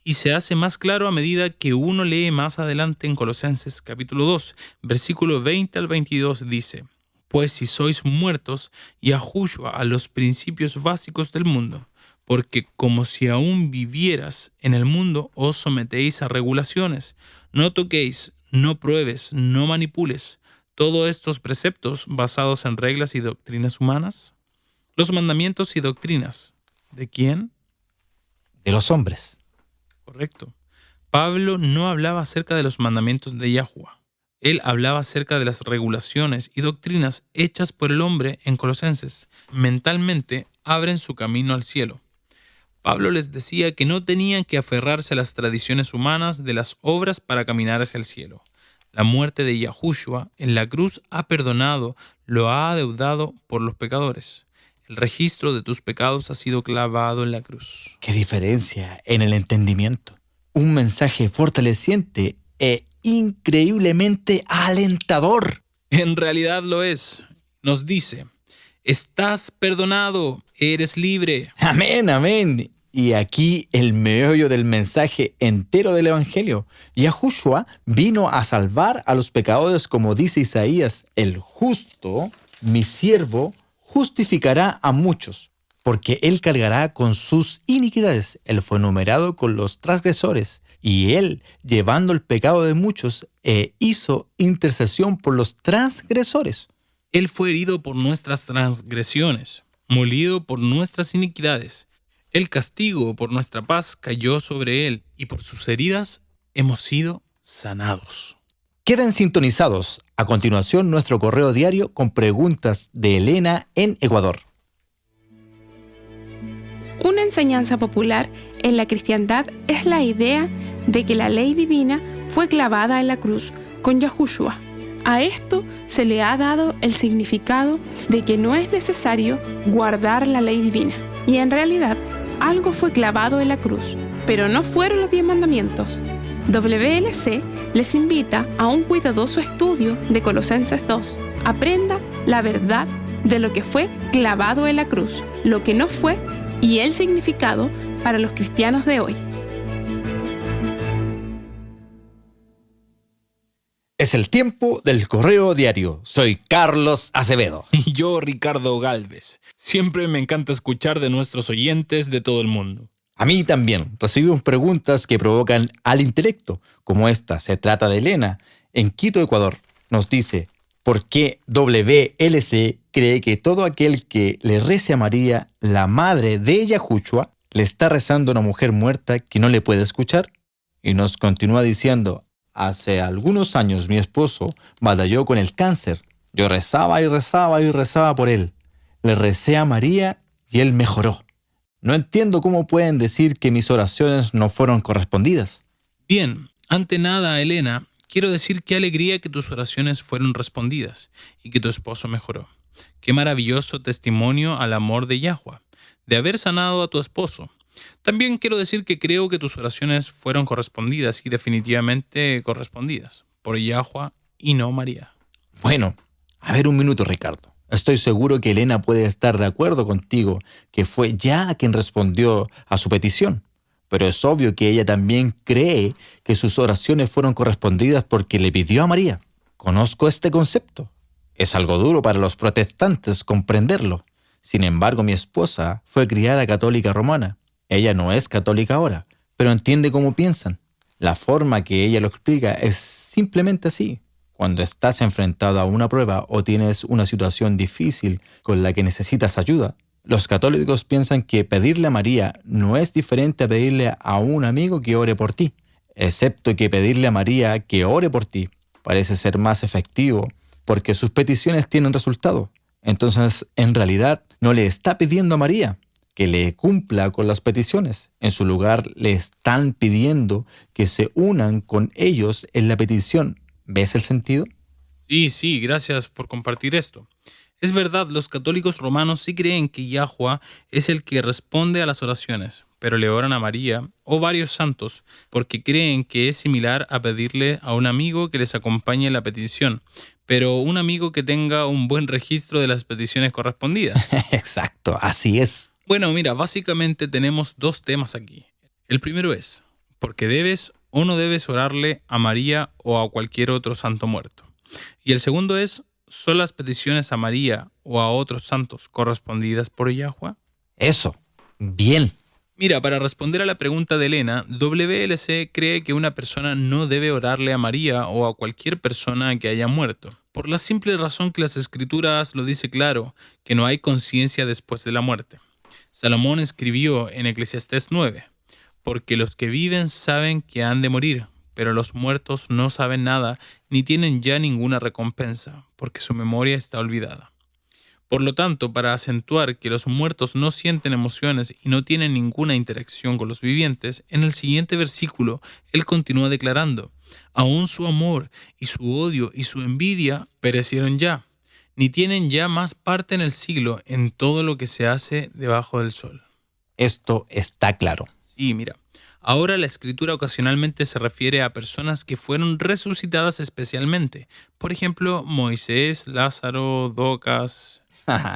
Y se hace más claro a medida que uno lee más adelante en Colosenses capítulo 2, versículo 20 al 22 dice, pues si sois muertos, Yahushua a los principios básicos del mundo, porque como si aún vivieras en el mundo, os sometéis a regulaciones, no toquéis, no pruebes, no manipules, todos estos preceptos basados en reglas y doctrinas humanas. Los mandamientos y doctrinas, ¿de quién? De los hombres. Correcto. Pablo no hablaba acerca de los mandamientos de Yahweh. Él hablaba acerca de las regulaciones y doctrinas hechas por el hombre en Colosenses. Mentalmente abren su camino al cielo. Pablo les decía que no tenían que aferrarse a las tradiciones humanas de las obras para caminar hacia el cielo. La muerte de Yahushua en la cruz ha perdonado, lo ha adeudado por los pecadores. El registro de tus pecados ha sido clavado en la cruz. ¡Qué diferencia en el entendimiento! Un mensaje fortaleciente e increíblemente alentador. En realidad lo es. Nos dice, estás perdonado, eres libre. Amén, amén. Y aquí el meollo del mensaje entero del Evangelio. Yahushua vino a salvar a los pecadores, como dice Isaías, el justo, mi siervo, justificará a muchos, porque él cargará con sus iniquidades. Él fue numerado con los transgresores, y él, llevando el pecado de muchos, hizo intercesión por los transgresores. Él fue herido por nuestras transgresiones, molido por nuestras iniquidades. El castigo por nuestra paz cayó sobre él, y por sus heridas hemos sido sanados. Queden sintonizados. A continuación, nuestro correo diario con preguntas de Elena en Ecuador. Una enseñanza popular en la cristiandad es la idea de que la ley divina fue clavada en la cruz con Yahushua. A esto se le ha dado el significado de que no es necesario guardar la ley divina. Y en realidad, algo fue clavado en la cruz, pero no fueron los 10 mandamientos. WLC les invita a un cuidadoso estudio de Colosenses 2. Aprenda la verdad de lo que fue clavado en la cruz, lo que no fue y el significado para los cristianos de hoy. Es el tiempo del correo diario. Soy Carlos Acevedo. Y yo, Ricardo Galvez. Siempre me encanta escuchar de nuestros oyentes de todo el mundo. A mí también. Recibimos preguntas que provocan al intelecto, como esta. Se trata de Elena, en Quito, Ecuador. Nos dice, ¿por qué WLC cree que todo aquel que le rece a María, la madre de Yahushua, le está rezando a una mujer muerta que no le puede escuchar? Y nos continúa diciendo, hace algunos años mi esposo batalló con el cáncer. Yo rezaba y rezaba y rezaba por él. Le recé a María y él mejoró. No entiendo cómo pueden decir que mis oraciones no fueron correspondidas. Bien, ante nada, Elena, quiero decir qué alegría que tus oraciones fueron respondidas y que tu esposo mejoró. Qué maravilloso testimonio al amor de Yahweh, de haber sanado a tu esposo. También quiero decir que creo que tus oraciones fueron correspondidas y definitivamente correspondidas por Yahweh y no María. Bueno, a ver un minuto, Ricardo. Estoy seguro que Elena puede estar de acuerdo contigo que fue Yah quien respondió a su petición. Pero es obvio que ella también cree que sus oraciones fueron correspondidas porque le pidió a María. Conozco este concepto. Es algo duro para los protestantes comprenderlo. Sin embargo, mi esposa fue criada católica romana. Ella no es católica ahora, pero entiende cómo piensan. La forma que ella lo explica es simplemente así. Cuando estás enfrentado a una prueba o tienes una situación difícil con la que necesitas ayuda, los católicos piensan que pedirle a María no es diferente a pedirle a un amigo que ore por ti, excepto que pedirle a María que ore por ti parece ser más efectivo porque sus peticiones tienen resultado. Entonces, en realidad, no le está pidiendo a María que le cumpla con las peticiones. En su lugar, le están pidiendo que se unan con ellos en la petición. ¿Ves el sentido? Sí, gracias por compartir esto. Es verdad, los católicos romanos sí creen que Yahweh es el que responde a las oraciones, pero le oran a María o varios santos porque creen que es similar a pedirle a un amigo que les acompañe en la petición, pero un amigo que tenga un buen registro de las peticiones correspondidas. Exacto, así es. Bueno, mira, básicamente tenemos dos temas aquí. El primero es, ¿por qué debes o no debes orarle a María o a cualquier otro santo muerto? Y el segundo es, ¿son las peticiones a María o a otros santos correspondidas por Yahweh? Eso, bien. Mira, para responder a la pregunta de Elena, WLC cree que una persona no debe orarle a María o a cualquier persona que haya muerto, por la simple razón que las Escrituras lo dice claro, que no hay conciencia después de la muerte. Salomón escribió en Eclesiastés 9, porque los que viven saben que han de morir, pero los muertos no saben nada ni tienen ya ninguna recompensa, porque su memoria está olvidada. Por lo tanto, para acentuar que los muertos no sienten emociones y no tienen ninguna interacción con los vivientes, en el siguiente versículo, él continúa declarando, aún su amor y su odio y su envidia perecieron ya, ni tienen ya más parte en el siglo en todo lo que se hace debajo del sol. Esto está claro. Sí, mira. Ahora la Escritura ocasionalmente se refiere a personas que fueron resucitadas especialmente. Por ejemplo, Moisés, Lázaro, Docas.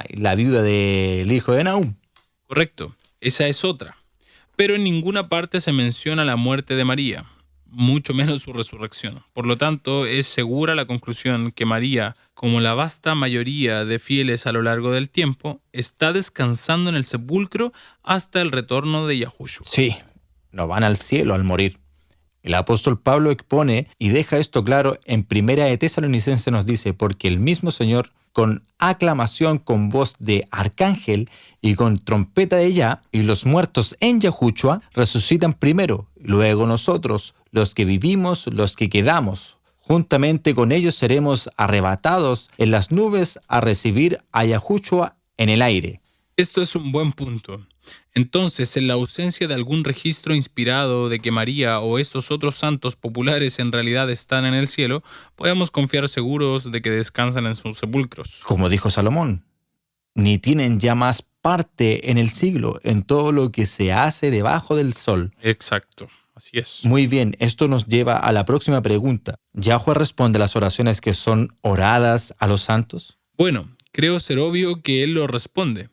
La viuda del hijo de Nahum. Correcto, esa es otra. Pero en ninguna parte se menciona la muerte de María, mucho menos su resurrección. Por lo tanto, es segura la conclusión que María, como la vasta mayoría de fieles a lo largo del tiempo, está descansando en el sepulcro hasta el retorno de Yahushua. Sí. No van al cielo al morir. El apóstol Pablo expone y deja esto claro en 1 de Tesalonicenses nos dice, porque el mismo Señor con aclamación, con voz de arcángel y con trompeta de Yah, y los muertos en Yahushua resucitan primero, luego nosotros, los que vivimos, los que quedamos. Juntamente con ellos seremos arrebatados en las nubes a recibir a Yahushua en el aire. Esto es un buen punto. Entonces, en la ausencia de algún registro inspirado de que María o estos otros santos populares en realidad están en el cielo, podemos confiar seguros de que descansan en sus sepulcros. Como dijo Salomón, ni tienen ya más parte en el siglo, en todo lo que se hace debajo del sol. Exacto, así es. Muy bien, esto nos lleva a la próxima pregunta. ¿Yahuwah responde a las oraciones que son oradas a los santos? Bueno, creo ser obvio que él lo responde.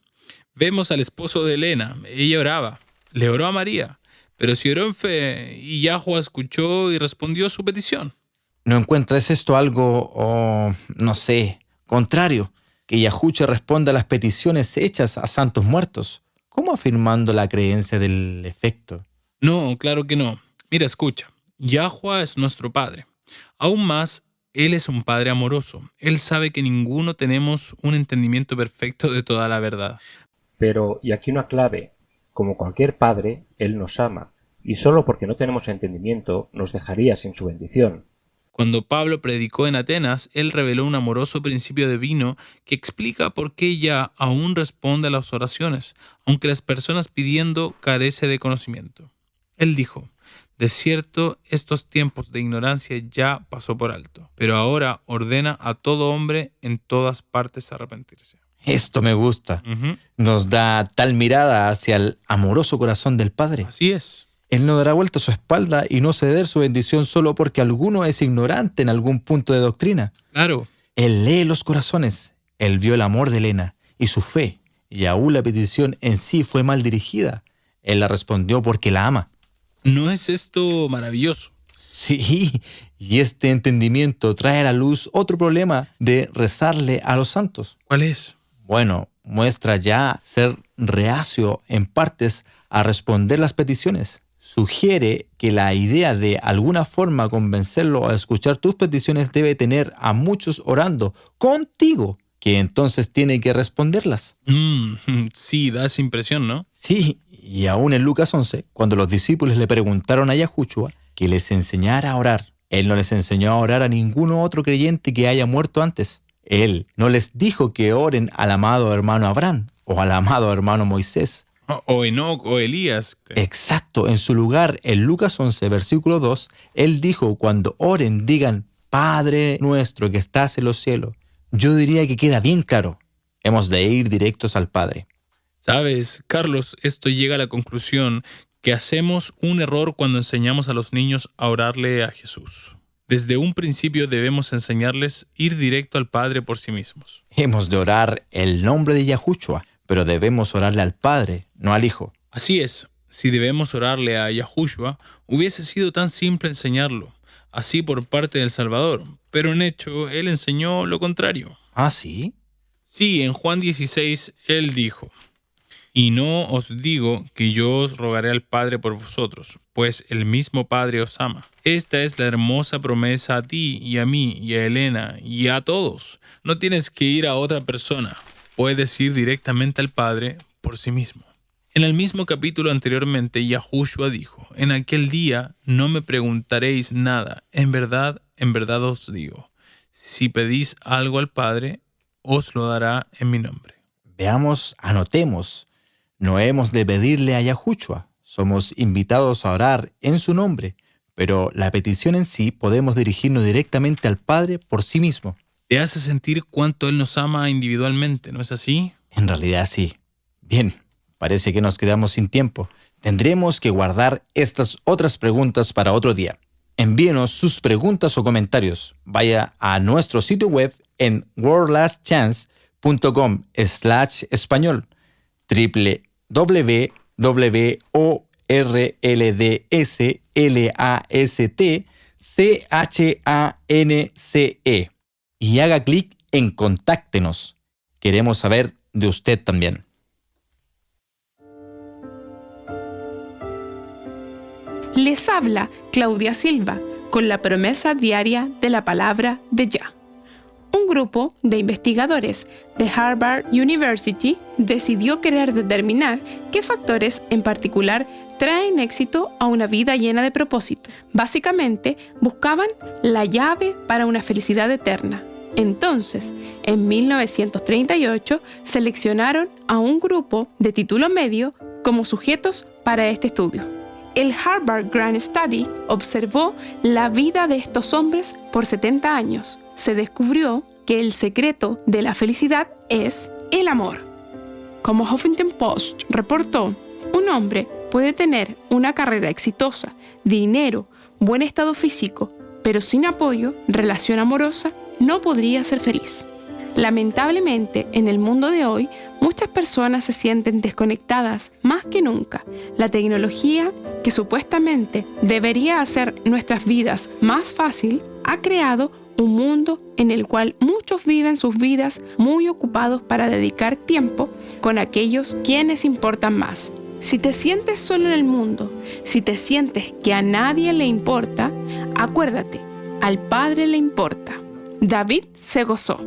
Vemos al esposo de Elena, ella oraba, le oró a María, pero si oró en fe y Yahuwah escuchó y respondió su petición. ¿No encuentras esto algo, no sé, contrario? Que Yahushua responda a las peticiones hechas a santos muertos, ¿cómo afirmando la creencia del efecto? No, claro que no. Mira, escucha, Yahuwah es nuestro Padre. Aún más, Él es un Padre amoroso. Él sabe que ninguno tenemos un entendimiento perfecto de toda la verdad. Pero, y aquí una clave, como cualquier padre, Él nos ama, y solo porque no tenemos entendimiento nos dejaría sin su bendición. Cuando Pablo predicó en Atenas, él reveló un amoroso principio divino que explica por qué Yah aún responde a las oraciones, aunque las personas pidiendo carece de conocimiento. Él dijo, de cierto, estos tiempos de ignorancia ya pasó por alto, pero ahora ordena a todo hombre en todas partes arrepentirse. Esto me gusta. Nos da tal mirada hacia el amoroso corazón del Padre. Así es. Él no dará vuelta a su espalda y no ceder su bendición solo porque alguno es ignorante en algún punto de doctrina. Claro. Él lee los corazones. Él vio el amor de Elena y su fe, y aún la petición en sí fue mal dirigida. Él la respondió porque la ama. ¿No es esto maravilloso? Sí, y este entendimiento trae a la luz otro problema de rezarle a los santos. ¿Cuál es? Bueno, muestra ya ser reacio en partes a responder las peticiones. Sugiere que la idea de alguna forma convencerlo a escuchar tus peticiones debe tener a muchos orando contigo, que entonces tiene que responderlas. Sí, da esa impresión, ¿no? Sí, y aún en Lucas 11, cuando los discípulos le preguntaron a Yahushua que les enseñara a orar, él no les enseñó a orar a ninguno otro creyente que haya muerto antes. Él no les dijo que oren al amado hermano Abraham o al amado hermano Moisés. O Enoc o Elías. Exacto, en su lugar, en Lucas 11, versículo 2, él dijo, cuando oren, digan, Padre nuestro que estás en los cielos. Yo diría que queda bien claro, hemos de ir directos al Padre. Sabes, Carlos, esto llega a la conclusión que hacemos un error cuando enseñamos a los niños a orarle a Jesús. Desde un principio debemos enseñarles ir directo al Padre por sí mismos. Hemos de orar el nombre de Yahushua, pero debemos orarle al Padre, no al Hijo. Así es, si debemos orarle a Yahushua, hubiese sido tan simple enseñarlo, así por parte del Salvador, pero en hecho, Él enseñó lo contrario. ¿Ah, sí? Sí, en Juan 16, Él dijo, y no os digo que yo os rogaré al Padre por vosotros, pues el mismo Padre os ama. Esta es la hermosa promesa a ti y a mí y a Elena y a todos. No tienes que ir a otra persona, puedes ir directamente al Padre por sí mismo. En el mismo capítulo anteriormente, Yahushua dijo, en aquel día no me preguntaréis nada, en verdad os digo, si pedís algo al Padre, os lo dará en mi nombre. Veamos, anotemos. No hemos de pedirle a Yahushua, somos invitados a orar en su nombre, pero la petición en sí podemos dirigirnos directamente al Padre por sí mismo. Te hace sentir cuánto Él nos ama individualmente, ¿no es así? En realidad sí. Bien, parece que nos quedamos sin tiempo. Tendremos que guardar estas otras preguntas para otro día. Envíenos sus preguntas o comentarios. Vaya a nuestro sitio web en worldlastchance.com/español www.worldlastchance y haga clic en Contáctenos. Queremos saber de usted también. Les habla Claudia Silva con la promesa diaria de la palabra de Yah. Un Un grupo de investigadores de Harvard University decidió querer determinar qué factores en particular traen éxito a una vida llena de propósito. Básicamente, buscaban la llave para una felicidad eterna. Entonces, en 1938, seleccionaron a un grupo de título medio como sujetos para este estudio. El Harvard Grant Study observó la vida de estos hombres por 70 años. Se descubrió que el secreto de la felicidad es el amor. Como Huffington Post reportó, un hombre puede tener una carrera exitosa, dinero, buen estado físico, pero sin apoyo, relación amorosa, no podría ser feliz. Lamentablemente, en el mundo de hoy, muchas personas se sienten desconectadas más que nunca. La tecnología, que supuestamente debería hacer nuestras vidas más fácil, ha creado un mundo en el cual muchos viven sus vidas muy ocupados para dedicar tiempo con aquellos quienes importan más. Si te sientes solo en el mundo, si te sientes que a nadie le importa, acuérdate, al Padre le importa. David se gozó.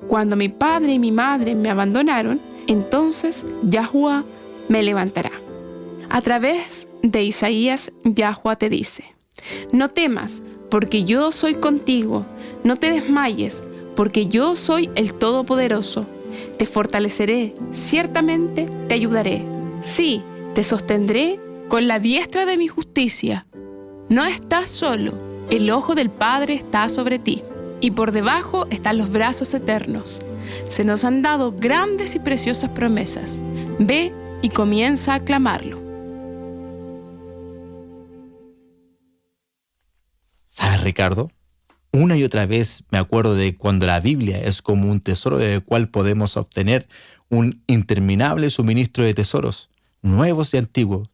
Cuando mi padre y mi madre me abandonaron, entonces Yahuwah me levantará. A través de Isaías, Yahuwah te dice: no temas, porque yo soy contigo. No te desmayes, porque yo soy el Todopoderoso. Te fortaleceré, ciertamente te ayudaré. Sí, te sostendré con la diestra de mi justicia. No estás solo, el ojo del Padre está sobre ti, y por debajo están los brazos eternos. Se nos han dado grandes y preciosas promesas. Ve y comienza a clamarlo. ¿Sabes, Ricardo? Una y otra vez me acuerdo de cuando la Biblia es como un tesoro del cual podemos obtener un interminable suministro de tesoros, nuevos y antiguos.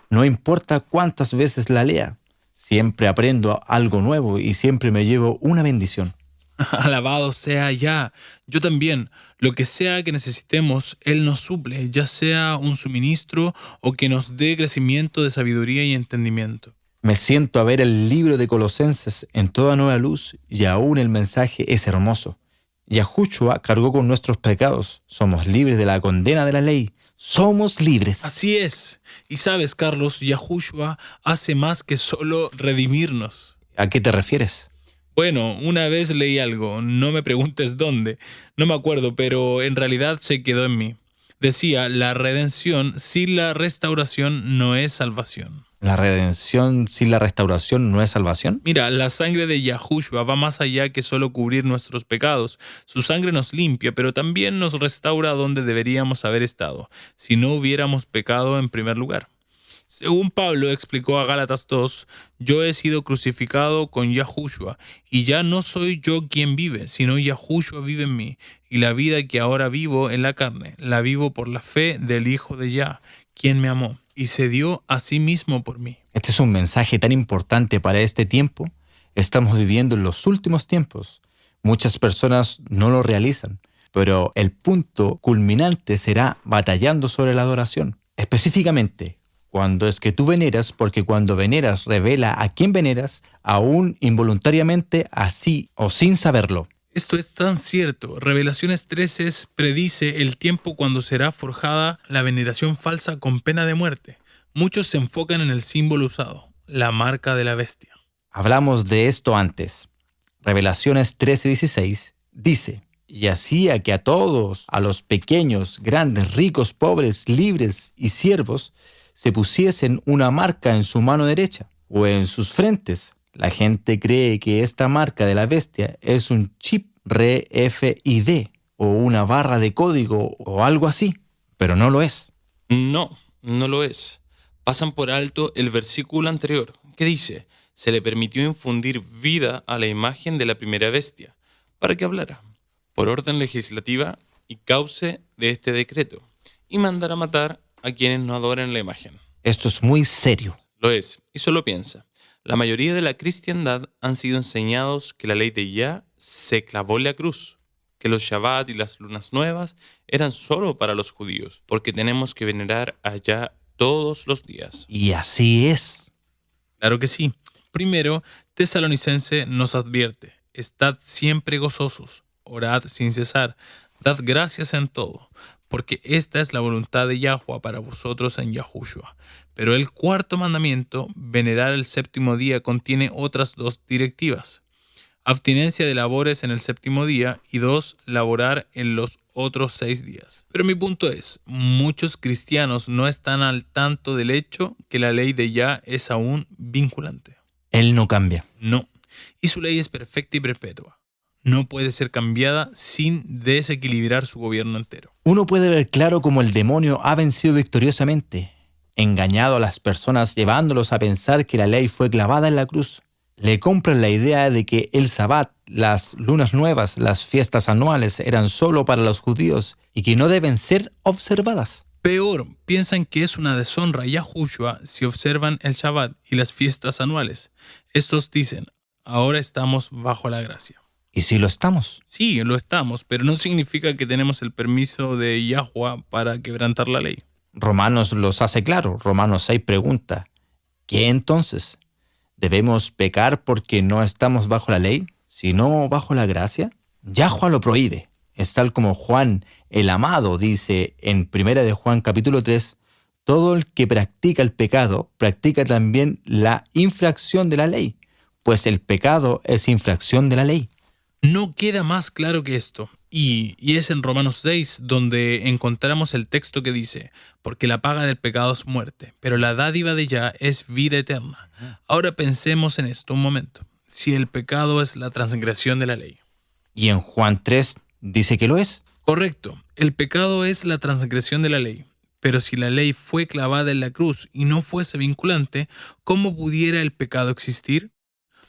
No importa cuántas veces la lea, siempre aprendo algo nuevo y siempre me llevo una bendición. Alabado sea Yah. Yo también. Lo que sea que necesitemos, Él nos suple, ya sea un suministro o que nos dé crecimiento de sabiduría y entendimiento. Me siento a ver el libro de Colosenses en toda nueva luz y aún el mensaje es hermoso. Yahushua cargó con nuestros pecados. Somos libres de la condena de la ley. Somos libres. Así es. Y sabes, Carlos, Yahushua hace más que solo redimirnos. ¿A qué te refieres? Bueno, una vez leí algo, no me preguntes dónde, no me acuerdo, pero en realidad se quedó en mí. Decía, la redención sin la restauración no es salvación. ¿La redención sin la restauración no es salvación? Mira, la sangre de Yahushua va más allá que solo cubrir nuestros pecados. Su sangre nos limpia, pero también nos restaura donde deberíamos haber estado, si no hubiéramos pecado en primer lugar. Según Pablo explicó a Gálatas 2, yo he sido crucificado con Yahushua, y ya no soy yo quien vive, sino Yahushua vive en mí, y la vida que ahora vivo en la carne, la vivo por la fe del Hijo de Yah, quien me amó, y se dio a sí mismo por mí. Este es un mensaje tan importante para este tiempo. Estamos viviendo en los últimos tiempos. Muchas personas no lo realizan, pero el punto culminante será batallando sobre la adoración. Específicamente, cuando es que tú veneras, porque cuando veneras revela a quién veneras, aún involuntariamente, así o sin saberlo. Esto es tan cierto. Revelaciones 13 predice el tiempo cuando será forjada la veneración falsa con pena de muerte. Muchos se enfocan en el símbolo usado, la marca de la bestia. Hablamos de esto antes. Revelaciones 13:16 dice: y hacía que a todos, a los pequeños, grandes, ricos, pobres, libres y siervos, se pusiesen una marca en su mano derecha o en sus frentes. La gente cree que esta marca de la bestia es un chip RFID o una barra de código o algo así, pero no lo es. No, no lo es. Pasan por alto el versículo anterior, que dice, se le permitió infundir vida a la imagen de la primera bestia, para que hablara, por orden legislativa y cauce de este decreto, y mandara matar a quienes no adoren la imagen. Esto es muy serio. Lo es, y solo piensa. La mayoría de la cristiandad han sido enseñados que la ley de Yah se clavó en la cruz, que los Shabbat y las lunas nuevas eran solo para los judíos, porque tenemos que venerar a Yah todos los días. Y así es. Claro que sí. Primero, Tesalonicense nos advierte, estad siempre gozosos, orad sin cesar, dad gracias en todo, porque esta es la voluntad de Yahuwah para vosotros en Yahushua. Pero el cuarto mandamiento, venerar el séptimo día, contiene otras 2 directivas. Abstinencia de labores en el séptimo día y 2, laborar en los otros 6 días. Pero mi punto es, muchos cristianos no están al tanto del hecho que la ley de Yah es aún vinculante. Él no cambia. No, y su ley es perfecta y perpetua. No puede ser cambiada sin desequilibrar su gobierno entero. Uno puede ver claro cómo el demonio ha vencido victoriosamente, engañado a las personas llevándolos a pensar que la ley fue clavada en la cruz. Le compran la idea de que el Sabbat, las lunas nuevas, las fiestas anuales eran solo para los judíos y que no deben ser observadas. Peor, piensan que es una deshonra a Yahushua si observan el Shabbat y las fiestas anuales. Estos dicen, ahora estamos bajo la gracia. ¿Y si lo estamos? Sí, lo estamos, pero no significa que tenemos el permiso de Yahuwah para quebrantar la ley. Romanos los hace claro. Romanos 6 pregunta, ¿qué entonces? ¿Debemos pecar porque no estamos bajo la ley, sino bajo la gracia? Yahuwah lo prohíbe. Es tal como Juan el amado dice en 1 de Juan capítulo 3, todo el que practica el pecado, practica también la infracción de la ley, pues el pecado es infracción de la ley. No queda más claro que esto. Y es en Romanos 6 donde encontramos el texto que dice, porque la paga del pecado es muerte, pero la dádiva de Yah es vida eterna. Ahora pensemos en esto un momento. Si el pecado es la transgresión de la ley. Y en Juan 3 dice que lo es. Correcto, el pecado es la transgresión de la ley. Pero si la ley fue clavada en la cruz y no fuese vinculante, ¿cómo pudiera el pecado existir?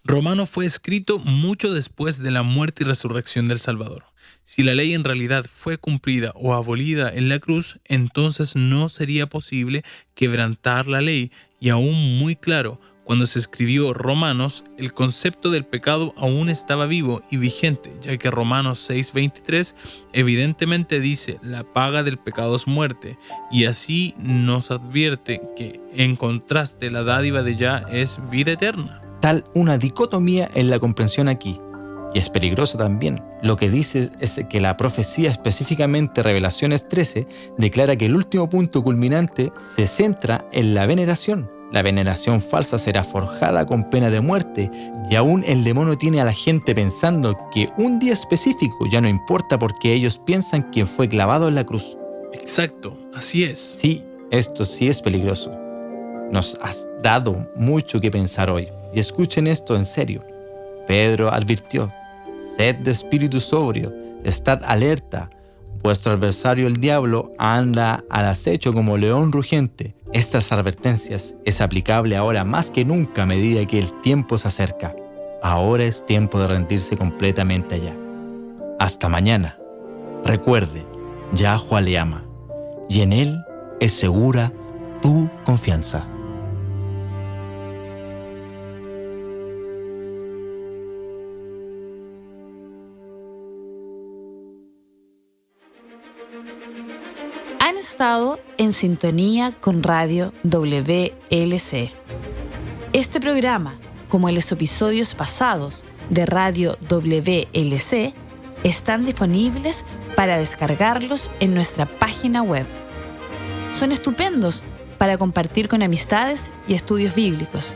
Romano fue escrito mucho después de la muerte y resurrección del Salvador. Si la ley en realidad fue cumplida o abolida en la cruz, entonces no sería posible quebrantar la ley. Y aún muy claro, cuando se escribió Romanos, el concepto del pecado aún estaba vivo y vigente, ya que Romanos 6:23 evidentemente dice la paga del pecado es muerte, y así nos advierte que en contraste la dádiva de Yah es vida eterna. Tal una dicotomía en la comprensión aquí, y es peligrosa también. Lo que dice es que la profecía, específicamente Revelaciones 13, declara que el último punto culminante se centra en la veneración. La veneración falsa será forjada con pena de muerte, y aún el demonio tiene a la gente pensando que un día específico ya no importa porque ellos piensan que fue clavado en la cruz. Exacto, así es. Sí, esto sí es peligroso. Nos has dado mucho que pensar hoy. Y escuchen esto en serio. Pedro advirtió, sed de espíritu sobrio, estad alerta. Vuestro adversario el diablo anda al acecho como león rugiente. Estas advertencias es aplicable ahora más que nunca a medida que el tiempo se acerca. Ahora es tiempo de rendirse completamente allá. Hasta mañana. Recuerde, Yahuwah le ama y en Él es segura tu confianza. Han estado en sintonía con Radio WLC. Este programa, como los episodios pasados de Radio WLC, están disponibles para descargarlos en nuestra página web. Son estupendos para compartir con amistades y estudios bíblicos.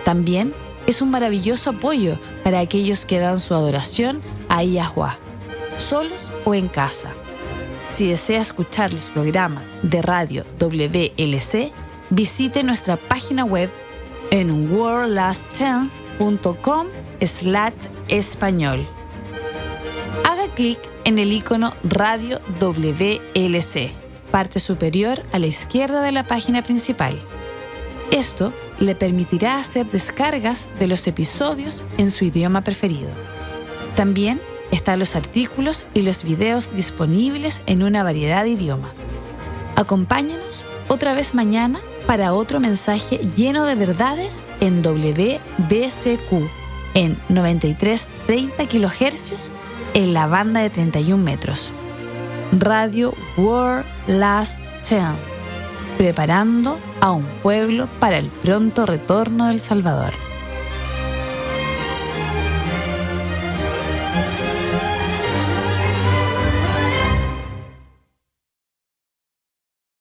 También es un maravilloso apoyo para aquellos que dan su adoración a Yahuwah, solos o en casa. Si desea escuchar los programas de Radio WLC, visite nuestra página web en worldlastchance.com/español. Haga clic en el icono Radio WLC, parte superior a la izquierda de la página principal. Esto le permitirá hacer descargas de los episodios en su idioma preferido. También están los artículos y los videos disponibles en una variedad de idiomas. Acompáñanos otra vez mañana para otro mensaje lleno de verdades en WBCQ en 9330 kHz en la banda de 31 metros. Radio World Last Chance, preparando a un pueblo para el pronto retorno del Salvador.